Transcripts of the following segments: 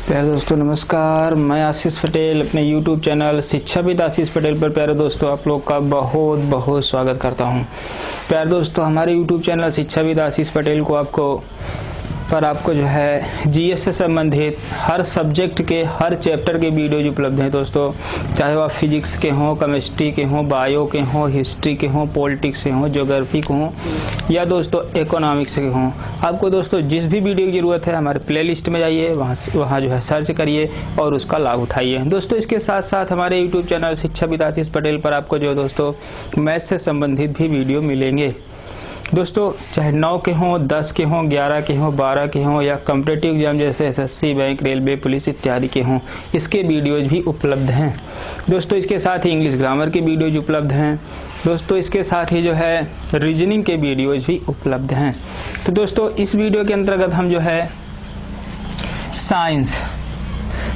प्यारे दोस्तों नमस्कार, मैं आशीष पटेल अपने YouTube चैनल शिक्षाविद आशीष पटेल पर प्यारे दोस्तों आप लोग का बहुत बहुत स्वागत करता हूं। प्यारे दोस्तों हमारे YouTube चैनल शिक्षाविद आशीष पटेल को आपको जो है जीएस से संबंधित हर सब्जेक्ट के हर चैप्टर के वीडियोज उपलब्ध हैं दोस्तों। चाहे वो आप फिजिक्स के हों, केमिस्ट्री के हों, बायो के हों, हिस्ट्री के हों, पॉलिटिक्स के हों, ज्योग्राफी के हों या दोस्तों इकोनॉमिक्स के हों। आपको दोस्तों जिस भी वीडियो की ज़रूरत है हमारे प्लेलिस्ट में जाइए, वहाँ जो है सर्च करिए और उसका लाभ उठाइए दोस्तों। इसके साथ साथ हमारे यूट्यूब चैनल शिक्षाविद आशीष पटेल पर आपको जो दोस्तों मैथ से संबंधित भी वीडियो मिलेंगे दोस्तों। चाहे 9 के हों, 10 के हों, 11 के हों, 12 के हों या कॉम्पिटिटिव एग्जाम जैसे एसएससी, बैंक, रेलवे, पुलिस इत्यादि के हों, इसके वीडियोज भी उपलब्ध हैं दोस्तों। इसके साथ ही इंग्लिश ग्रामर के वीडियोज उपलब्ध हैं दोस्तों। इसके साथ ही जो है रीजनिंग के वीडियोज भी उपलब्ध हैं। तो दोस्तों इस वीडियो के अंतर्गत हम जो है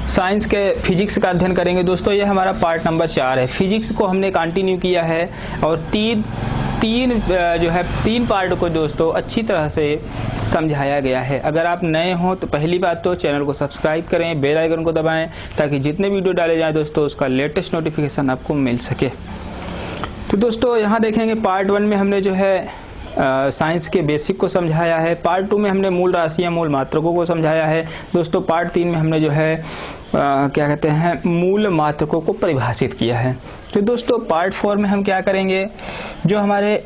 साइंस के फिजिक्स का अध्ययन करेंगे दोस्तों। यह हमारा पार्ट नंबर 4 है। फिजिक्स को हमने कंटिन्यू किया है और तीन पार्ट को दोस्तों अच्छी तरह से समझाया गया है। अगर आप नए हो तो पहली बात तो चैनल को सब्सक्राइब करें, बेल आइकन को दबाएं ताकि जितने वीडियो डाले जाएं दोस्तों उसका लेटेस्ट नोटिफिकेशन आपको मिल सके। तो दोस्तों यहाँ देखेंगे पार्ट 1 में हमने जो है साइंस के बेसिक को समझाया है। पार्ट 2 में हमने मूल राशियां, मूल मात्रकों को समझाया है दोस्तों। पार्ट 3 में हमने जो है क्या कहते हैं मूल मात्रकों को परिभाषित किया है। तो दोस्तों पार्ट 4 में हम क्या करेंगे, जो हमारे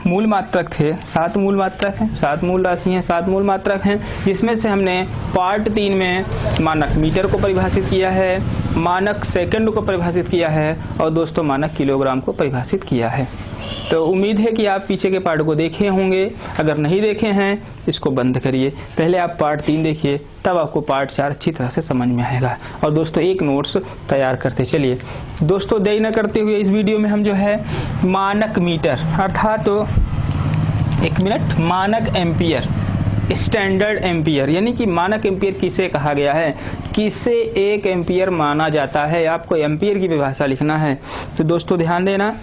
मूल मात्रक थे 7 मूल मात्रक हैं, 7 मूल राशि हैं, 7 मूल मात्रक हैं, जिसमें से हमने पार्ट 3 में मानक मीटर को परिभाषित किया है, मानक सेकंड को परिभाषित किया है और दोस्तों मानक किलोग्राम को परिभाषित किया है। तो उम्मीद है कि आप पीछे के पार्ट को देखे होंगे। अगर नहीं देखे हैं इसको बंद करिए, पहले आप पार्ट 3 देखिए, तब आपको पार्ट 4 अच्छी तरह से समझ में आएगा। और दोस्तों एक नोट्स तैयार करते चलिए दोस्तों। देरी न करते हुए इस वीडियो में हम जो है मानक मीटर अर्थात तो मानक एम्पियर, स्टैंडर्ड एम्पियर यानी कि मानक एम्पियर किसे कहा गया है, किसे 1 एम्पियर माना जाता है, आपको एम्पियर की परिभाषा लिखना है। तो दोस्तों ध्यान देना,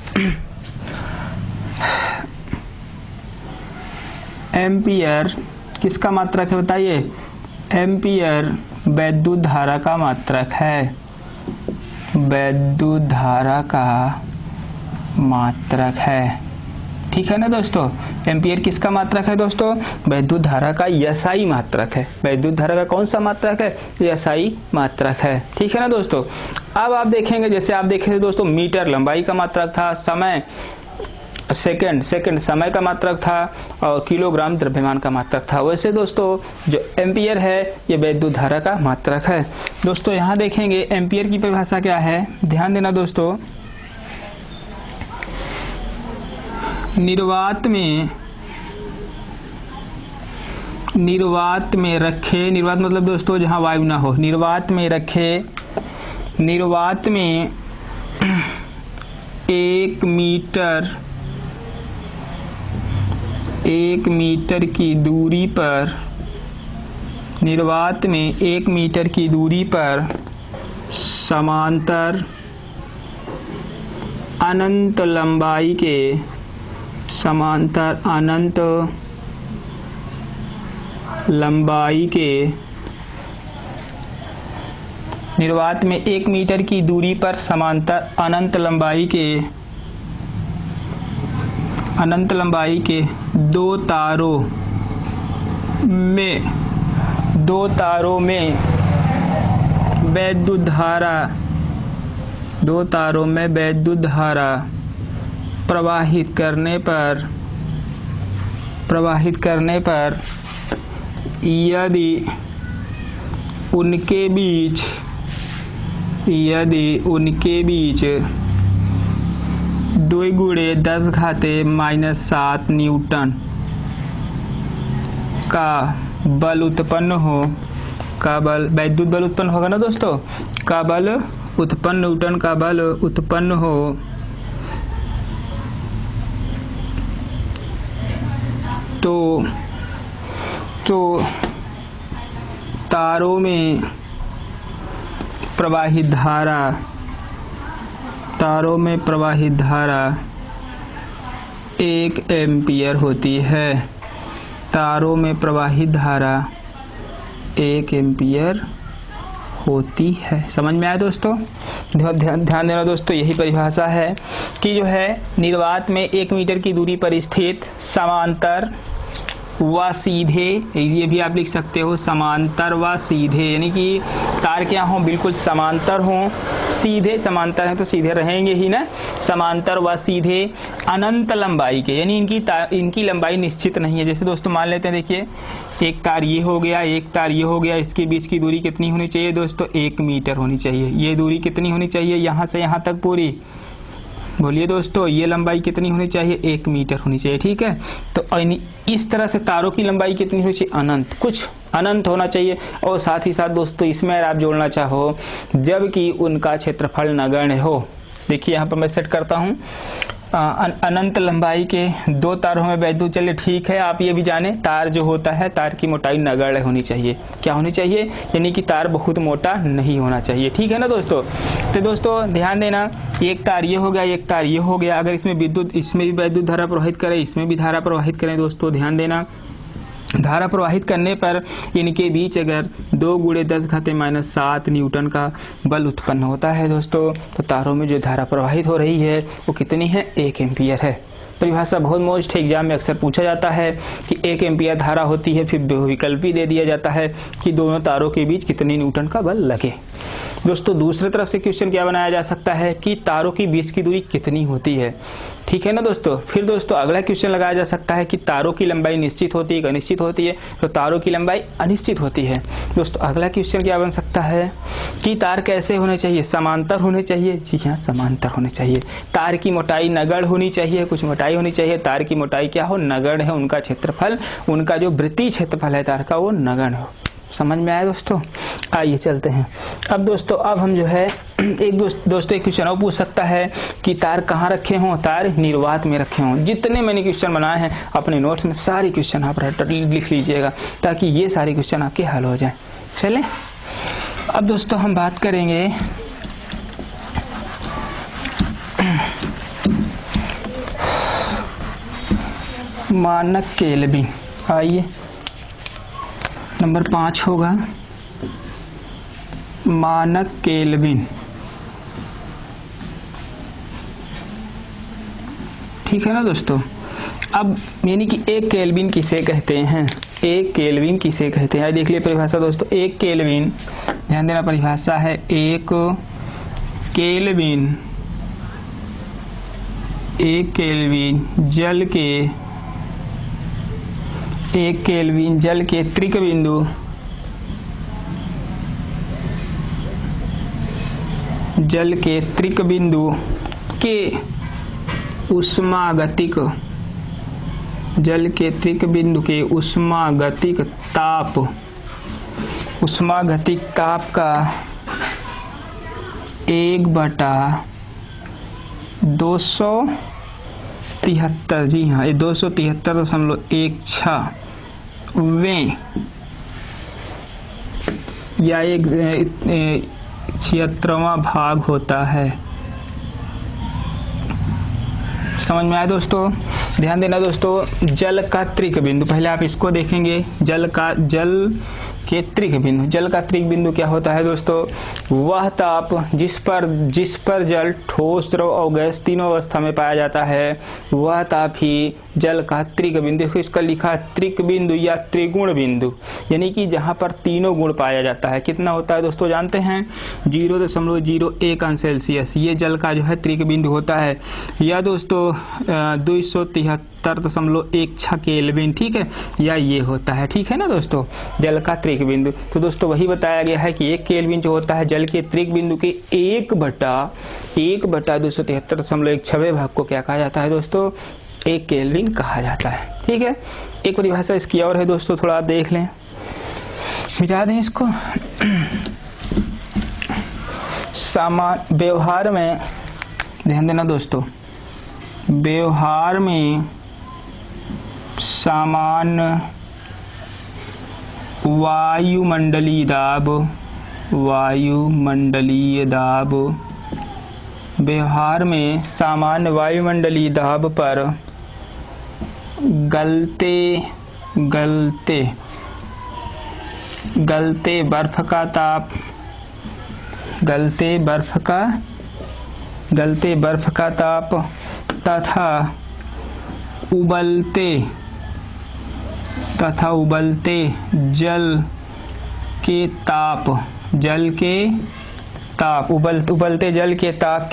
एम्पियर किसका मात्रक है बताइए, एम्पियर वैद्युत धारा का मात्रक है, वैद्युत धारा का मात्रक है, ठीक है ना दोस्तों। एम्पियर किसका मात्रक है दोस्तों, वैद्युत धारा का एसआई मात्रक है। वैद्युत धारा का कौन सा मात्रक है, एसआई मात्रक है, ठीक है ना दोस्तों। अब आप देखेंगे, जैसे आप देखे थे दोस्तों मीटर लंबाई का मात्रक था, समय सेकंड समय का मात्रक था और किलोग्राम द्रव्यमान का मात्रक था। वैसे दोस्तों जो एम्पियर है ये वैद्युत धारा का मात्रक है दोस्तों। यहाँ देखेंगे एम्पियर की परिभाषा क्या है, ध्यान देना दोस्तों। निर्वात में रखे, निर्वात मतलब दोस्तों जहाँ वायु ना हो, निर्वात में रखे, निर्वात में 1 मीटर की दूरी पर, निर्वात में 1 मीटर की दूरी पर समांतर अनंत लंबाई के, समांतर अनंत लंबाई के, निर्वात में 1 मीटर की दूरी पर समांतर अनंत लंबाई के 2 तारों में वैद्युत धारा प्रवाहित करने पर यदि उनके बीच 2 × 10⁻⁷ न्यूटन का बल उत्पन्न हो, का बल वैद्युत बल उत्पन्न होगा ना दोस्तों, का बल उत्पन्न, न्यूटन का बल उत्पन्न हो तो तारों में प्रवाहित धारा 1 एम्पियर होती है। तारों में प्रवाहित धारा 1 एम्पियर होती है। समझ में आया दोस्तों? ध्यान देना दोस्तों, यही परिभाषा है कि जो है निर्वात में 1 मीटर की दूरी पर स्थित समांतर व सीधे, ये भी आप लिख सकते हो समांतर व सीधे, यानी कि तार क्या हो, बिल्कुल समांतर हो, सीधे समांतर है तो सीधे रहेंगे ही ना, समांतर व सीधे अनंत लंबाई के, यानी इनकी लंबाई निश्चित नहीं है। जैसे दोस्तों मान लेते हैं, देखिए एक तार ये हो गया, एक तार ये हो गया, इसके बीच की दूरी कितनी होनी चाहिए दोस्तों? 1 मीटर होनी चाहिए। ये दूरी कितनी होनी चाहिए? यहाँ से यहाँ तक पूरी, बोलिए दोस्तों, ये लंबाई कितनी होनी चाहिए? 1 मीटर होनी चाहिए। ठीक है, तो इस तरह से तारों की लंबाई कितनी होनी चाहिए? अनंत, कुछ अनंत होना चाहिए। और साथ ही साथ दोस्तों इसमें आप जोड़ना चाहो जबकि उनका क्षेत्रफल नगण्य हो। देखिए यहाँ पर मैं सेट करता हूँ, अनंत लंबाई के 2 तारों में वैद्युत, चलिए ठीक है, आप ये भी जाने तार जो होता है तार की मोटाई नगण्य होनी चाहिए। क्या होनी चाहिए? यानी कि तार बहुत मोटा नहीं होना चाहिए। ठीक है ना दोस्तों? तो दोस्तों ध्यान देना, एक तार ये हो गया, एक तार ये हो गया, अगर इसमें विद्युत, इसमें भी वैद्युत धारा प्रवाहित करें, इसमें भी धारा प्रवाहित करें दोस्तों, ध्यान देना, धारा प्रवाहित करने पर इनके बीच अगर 2 × 10⁻⁷ न्यूटन का बल उत्पन्न होता है दोस्तों, तो तारों में जो धारा प्रवाहित हो रही है वो कितनी है? 1 एम्पियर है। परिभाषा बहुत मोस्ट एग्जाम में अक्सर पूछा जाता है कि 1 एम्पियर धारा होती है, फिर विकल्प भी दे दिया जाता है कि दोनों तारों के बीच कितनी न्यूटन का बल लगे। दोस्तों दूसरी तरफ से क्वेश्चन क्या बनाया जा सकता है कि तारों की बीच की दूरी कितनी होती है। ठीक है ना दोस्तों? फिर दोस्तों अगला क्वेश्चन लगाया जा सकता है कि तारों की लंबाई निश्चित होती है कि अनिश्चित होती है, तो तारों की लंबाई अनिश्चित होती है। दोस्तों अगला क्वेश्चन क्या बन सकता है कि तार कैसे होने चाहिए? समांतर होने चाहिए। जी हाँ, समांतर होने चाहिए। तार की मोटाई नगण्य होनी चाहिए, कुछ मोटाई होनी चाहिए। तार की मोटाई क्या हो? नगण्य है। उनका क्षेत्रफल, उनका जो वृत्तीय क्षेत्रफल है तार का, वो नगण्य हो। समझ में आया दोस्तों? आइए चलते हैं। अब दोस्तों अब हम जो है एक क्वेश्चन और पूछ सकता है कि तार कहाँ रखे हों? तार निर्वात में रखे हों। जितने मैंने क्वेश्चन बनाए हैं अपने नोट्स में सारे क्वेश्चन आप लिख लीजिएगा ताकि ये सारे क्वेश्चन आपके हल हो जाए। चले अब दोस्तों हम बात करेंगे मानक केल्विन। आइए नंबर 5 होगा मानक केल्विन। ठीक है ना दोस्तों? अब यानी कि 1 केल्विन किसे कहते हैं? 1 केल्विन किसे कहते हैं? देख लिए परिभाषा दोस्तों। 1 केल्विन, ध्यान देना, परिभाषा है 1 केल्विन। 1 केल्विन जल के, 1 केल्विन जल के त्रिक बिंदु, जल के त्रिक बिंदु के उष्मागतिक, जल के त्रिक बिंदु के उष्मागतिक ताप, उष्मागतिक ताप का 1/273, जी हाँ, 273.16 वें या 1/76वां भाग होता है। समझ में आया दोस्तों? ध्यान देना दोस्तों, जल का त्रिक बिंदु, पहले आप इसको देखेंगे। जल के त्रिक बिंदु, जल का त्रिक बिंदु क्या होता है दोस्तों? वह ताप जिस पर जल, ठोस, द्रव और गैस तीनों अवस्था में पाया जाता है, वह ताप ही जल का त्रिक बिंदु। इसका लिखा त्रिक बिंदु या त्रिगुण बिंदु, यानी कि जहां पर तीनों गुण पाया जाता है। कितना होता है दोस्तों जानते हैं? 0.01 अंश सेल्सियस, ये जल का जो है त्रिक बिंदु होता है। या दोस्तों 273.16 केल्विन, ठीक है, या ये होता है। ठीक है ना दोस्तों? जल का त्रिक बिंदु। तो दोस्तों वही बताया गया है कि 1 केल्विन जो होता है जल के त्रिक बिंदु के 1/273.16 भाग को क्या कहा जाता है दोस्तों? 1 केल्विन कहा जाता है। ठीक है, एक परिभाषा इसकी और है दोस्तों, थोड़ा आप देख लें, मिटा दें इसको। व्यवहार में ध्यान देना दोस्तों, व्यवहार में सामान्य वायुमंडलीय दाब, व्यवहार में सामान्य वायुमंडलीय दाब पर गलते बर्फ का ताप गलते बर्फ का ताप तथा उबलते जल के ताप उबलते जल के ताप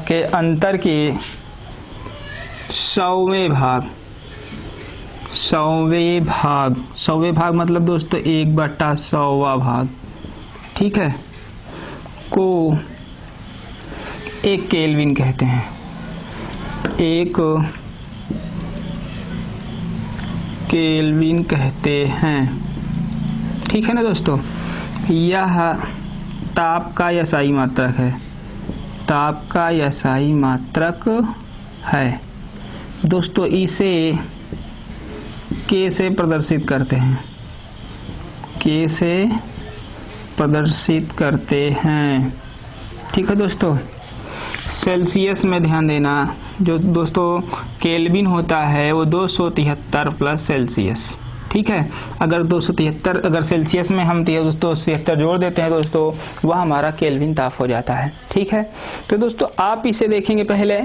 के अंतर के 100वें भाग मतलब दोस्तों 1/100वां भाग, ठीक है, को 1 केल्विन कहते हैं। 1 केल्विन कहते हैं, ठीक है ना दोस्तों। यह ताप का SI मात्रक है दोस्तों। इसे K से प्रदर्शित करते हैं, ठीक है दोस्तों। सेल्सियस में ध्यान देना, जो दोस्तों केल्विन होता है वो 273 प्लस सेल्सियस, ठीक है। अगर 273 अगर सेल्सियस में हम 273 जोड़ देते हैं दोस्तों, वह हमारा केल्विन ताप हो जाता है, ठीक है। तो दोस्तों आप इसे देखेंगे पहले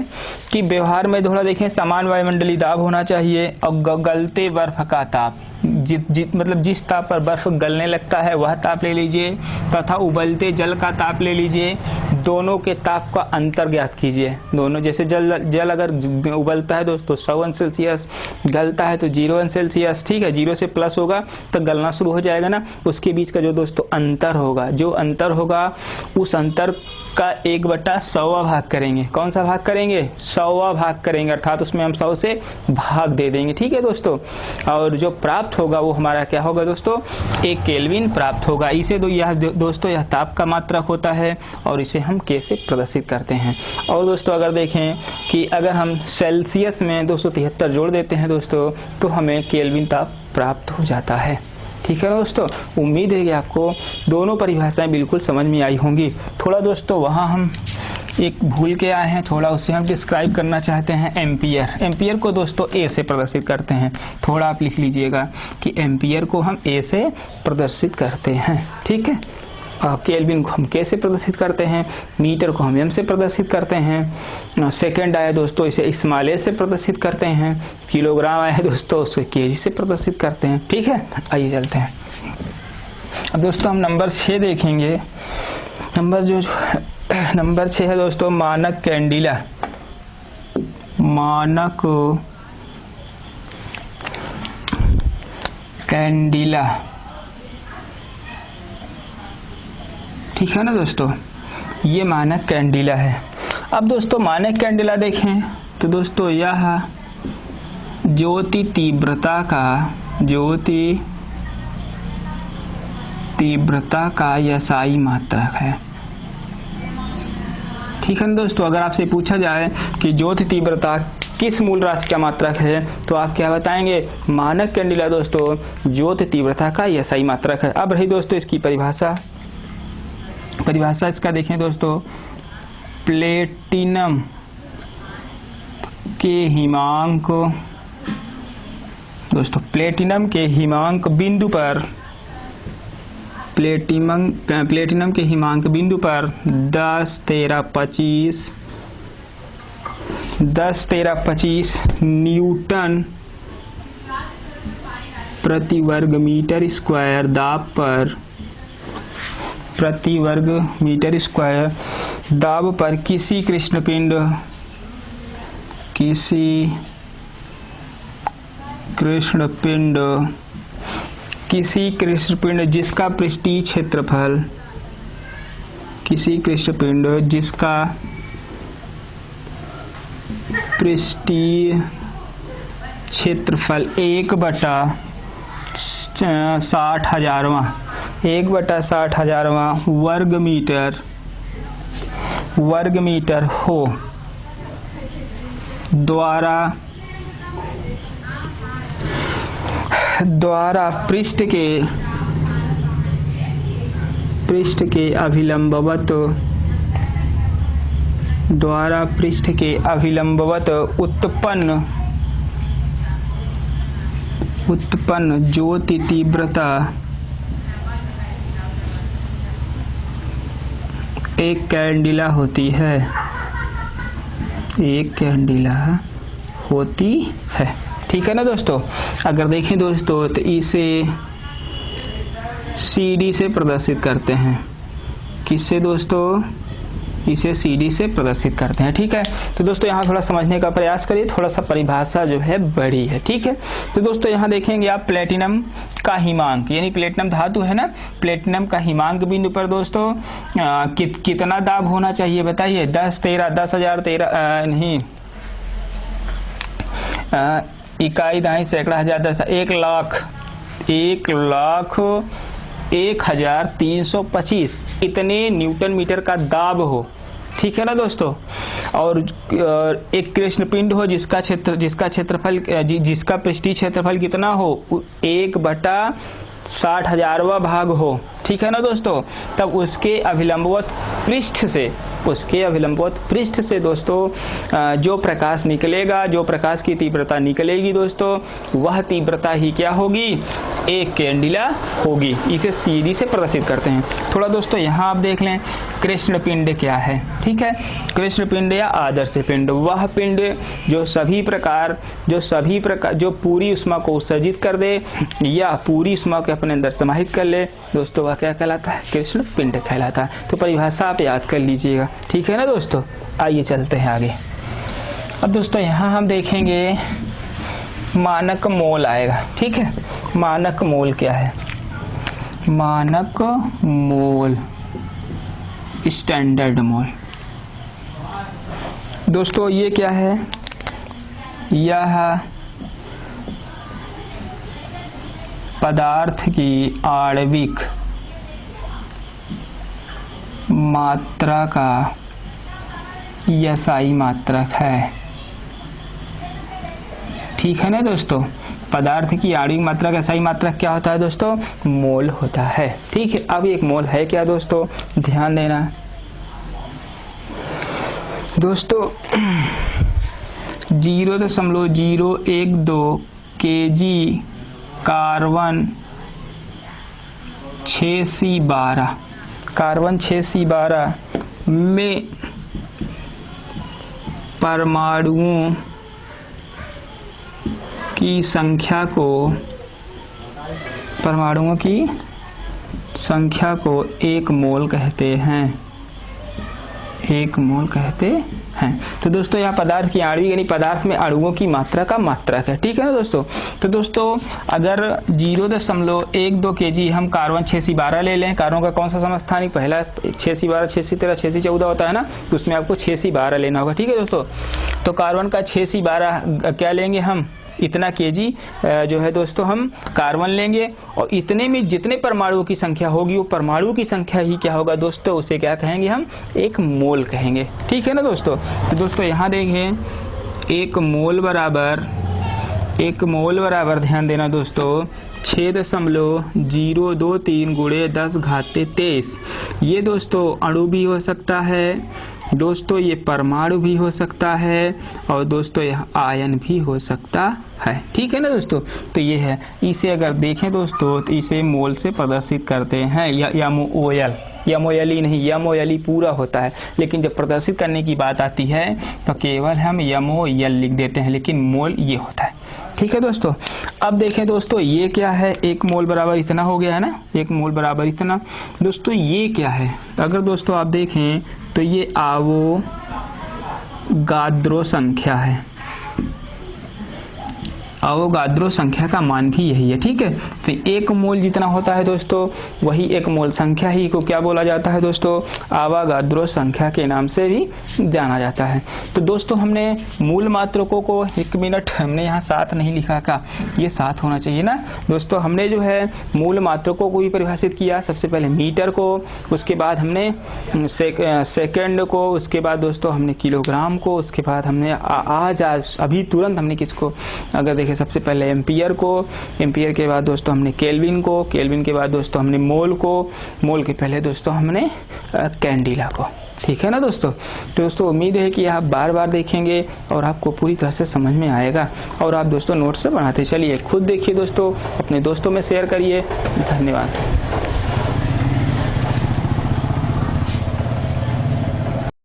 कि व्यवहार में थोड़ा देखें, समान वायुमंडलीय दाब होना चाहिए और गलते बर्फ का ताप, मतलब जिस ताप पर बर्फ गलने लगता है वह ताप ले लीजिए, तथा उबलते जल का ताप ले लीजिए। दोनों के ताप का अंतर ज्ञात कीजिए। दोनों जैसे जल अगर उबलता है दोस्तों 100 सेल्सियस, गलता है तो 0 सेल्सियस, ठीक है। 0 से प्लस होगा तो गलना शुरू हो जाएगा ना, उसके बीच का जो दोस्तों अंतर होगा, उस अंतर का 1/100वां भाग करेंगे। कौन सा भाग करेंगे? 100वां भाग करेंगे, अर्थात उसमें हम 100 से भाग दे देंगे, ठीक है दोस्तों। और जो प्राप्त होगा वो हमारा क्या होगा दोस्तों? 1 केल्विन प्राप्त होगा। इसे दोस्तों यह ताप का मात्रक होता है और इसे हम K से प्रदर्शित करते हैं। और दोस्तों अगर देखें कि अगर हम सेल्सियस में 273 जोड़ देते हैं दोस्तों, तो हमें केल्विन ताप प्राप्त हो जाता है, ठीक है दोस्तों। उम्मीद है कि आपको दोनों परिभाषाएं बिल्कुल समझ में आई होंगी। थोड़ा दोस्तों वहाँ हम एक भूल के आए हैं, थोड़ा उसे हम डिस्क्राइब करना चाहते हैं। एम्पियर को दोस्तों A से प्रदर्शित करते हैं। थोड़ा आप लिख लीजिएगा कि एम्पियर को हम A से प्रदर्शित करते हैं, ठीक है। केल्विन को हम K से प्रदर्शित करते हैं, मीटर को हम M से प्रदर्शित करते हैं, सेकंड आया दोस्तों इसे स्मॉल a से प्रदर्शित करते हैं, किलोग्राम आया दोस्तों उसको kg से प्रदर्शित करते हैं, ठीक है। आइए चलते हैं। अब दोस्तों हम नंबर 6 देखेंगे। नंबर 6 है दोस्तों मानक कैंडिला, ठीक है ना दोस्तों। ये मानक कैंडिला है। अब दोस्तों मानक कैंडिला देखें तो दोस्तों यह ज्योति तीव्रता का SI मात्रक है, ठीक है ना दोस्तों। अगर आपसे पूछा जाए कि ज्योति तीव्रता किस मूल राशि का मात्रक है तो आप क्या बताएंगे? मानक कैंडिला दोस्तों ज्योति तीव्रता का SI मात्रक है। अब रही दोस्तों इसकी परिभाषा इसका देखें दोस्तों, प्लेटिनम के हिमांक दोस्तों, प्लेटिनम के हिमांक बिंदु पर 10-13-25 न्यूटन प्रति वर्ग मीटर स्क्वायर दाब पर किसी कृष्णपिंड जिसका पृष्ठीय क्षेत्रफल 1/60,000वां वर्ग मीटर हो द्वारा पृष्ठ के अभिलंबवत उत्पन्न ज्योति तीव्रता एक कैंडिला होती है, एक कैंडिला होती है। ठीक है ना दोस्तों। अगर देखें दोस्तों तो इसे CD से प्रदर्शित करते हैं। किससे दोस्तों? इसे CD से प्रदर्शित करते हैं। ठीक है। तो दोस्तों यहाँ थोड़ा समझने का प्रयास करिए, थोड़ा सा परिभाषा जो है बड़ी है। ठीक है। तो दोस्तों यहाँ देखेंगे आप प्लेटिनम का हिमांक, यानी प्लेटिनम धातु है ना, प्लेटिनम का हिमांक बिंदु पर दोस्तों कितना दाब होना चाहिए बताइए? 10, 13, 10,000, 13 नहीं, इकाई, दहाई, सैकड़ा, हजार, 10, 1,01,325 इतने न्यूटन मीटर का दाब हो। ठीक है ना दोस्तों। और एक कृष्ण पिंड हो जिसका पृष्ठीय क्षेत्रफल कितना हो? 1/60,000वां भाग हो। ठीक है ना दोस्तों। तब उसके अभिलंबवत पृष्ठ से दोस्तों जो प्रकाश निकलेगा, जो प्रकाश की तीव्रता निकलेगी दोस्तों, वह तीव्रता ही क्या होगी? एक कैंडिला होगी। इसे CD से प्रदर्शित करते हैं। थोड़ा दोस्तों यहाँ आप देख लें कृष्ण पिंड क्या है। ठीक है। कृष्ण पिंड या आदर्श पिंड वह पिंड जो पूरी ऊष्मा को उत्सर्जित कर दे या पूरी ऊष्मा को अपने अंदर समाहित कर ले दोस्तों, वह क्या कहलाता है? कृष्ण पिंड कहलाता है। तो परिभाषा आप याद कर लीजिएगा। ठीक है ना दोस्तों। आइए चलते हैं आगे। अब दोस्तों यहाँ हम देखेंगे मानक मोल आएगा। ठीक है। मानक मोल क्या है? मानक मोल, स्टैंडर्ड मोल। दोस्तों ये क्या है? यह पदार्थ की आणविक मात्रा का SI मात्रक है। ठीक है ना दोस्तों। पदार्थ की आणविक मात्रा का SI मात्रक क्या होता है दोस्तों? मोल होता है। ठीक है। अब एक मोल है क्या दोस्तों? ध्यान देना दोस्तों, 0.012 kg कार्बन 6C12 में परमाणुओं की संख्या को एक मोल कहते हैं। एक मोल कहते हैं। तो दोस्तों यहाँ पदार्थ की आणविक यानी पदार्थ में अणुओं की मात्रा का मात्रक है। ठीक है ना दोस्तों। तो दोस्तों अगर 0.12 kg हम कार्बन 6C12 ले लें, कार्बन का कौन सा समस्थानिक? पहला 6C12, 6C13, 6C14 होता है ना, तो उसमें आपको 6C12 लेना होगा। ठीक है दोस्तों। तो कार्बन का 6C12 क्या लेंगे हम? इतना kg जो है दोस्तों हम कार्बन लेंगे, और इतने में जितने परमाणुओं की संख्या होगी वो परमाणु की संख्या ही क्या होगा दोस्तों? उसे क्या कहेंगे हम? एक मोल कहेंगे। ठीक है ना दोस्तों। तो दोस्तों यहाँ देखें एक मोल बराबर ध्यान देना दोस्तों 6.023 × 10⁻23। ये दोस्तों अणु भी हो सकता है दोस्तों, ये परमाणु भी हो सकता है, और दोस्तों यह आयन भी हो सकता है। ठीक है ना दोस्तों। तो ये है, इसे अगर देखें दोस्तों तो इसे मोल से प्रदर्शित करते हैं या MOL नहीं, पूरा होता है, लेकिन जब प्रदर्शित करने की बात आती है तो केवल हम MOL लिख देते हैं, लेकिन मोल ये होता है। ठीक है दोस्तों। अब देखें दोस्तों ये क्या है? 1 मोल बराबर इतना हो गया है ना, 1 मोल बराबर इतना। दोस्तों ये क्या है? अगर दोस्तों आप देखें तो ये अवोगाद्रो संख्या है। अवोगाद्रो संख्या का मान भी यही है। ठीक है। तो 1 मोल जितना होता है दोस्तों, वही 1 मोल संख्या ही को क्या बोला जाता है दोस्तों? अवोगाद्रो संख्या के नाम से भी जाना जाता है। तो दोस्तों हमने मूल मात्रकों को, 1 मिनट, हमने यहाँ 7 नहीं लिखा का, ये 7 होना चाहिए ना दोस्तों। हमने जो है मूल मात्रकों को भी परिभाषित किया। सबसे पहले मीटर को, उसके बाद हमने सेकेंड को, उसके बाद दोस्तों हमने किलोग्राम को, उसके बाद हमने आज अभी तुरंत हमने किसको अगर देखें सबसे पहले एम्पियर को, एम्पियर के बाद दोस्तों हमने केल्विन को, केल्विन के बाद दोस्तों हमने मोल को, मोल के पहले दोस्तों हमने कैंडिला को। ठीक है ना दोस्तों। तो दोस्तों उम्मीद है कि आप बार बार देखेंगे और आपको पूरी तरह से समझ में आएगा और आप दोस्तों नोट से बनाते चलिए। खुद देखिए दोस्तों, अपने दोस्तों में शेयर करिए। धन्यवाद।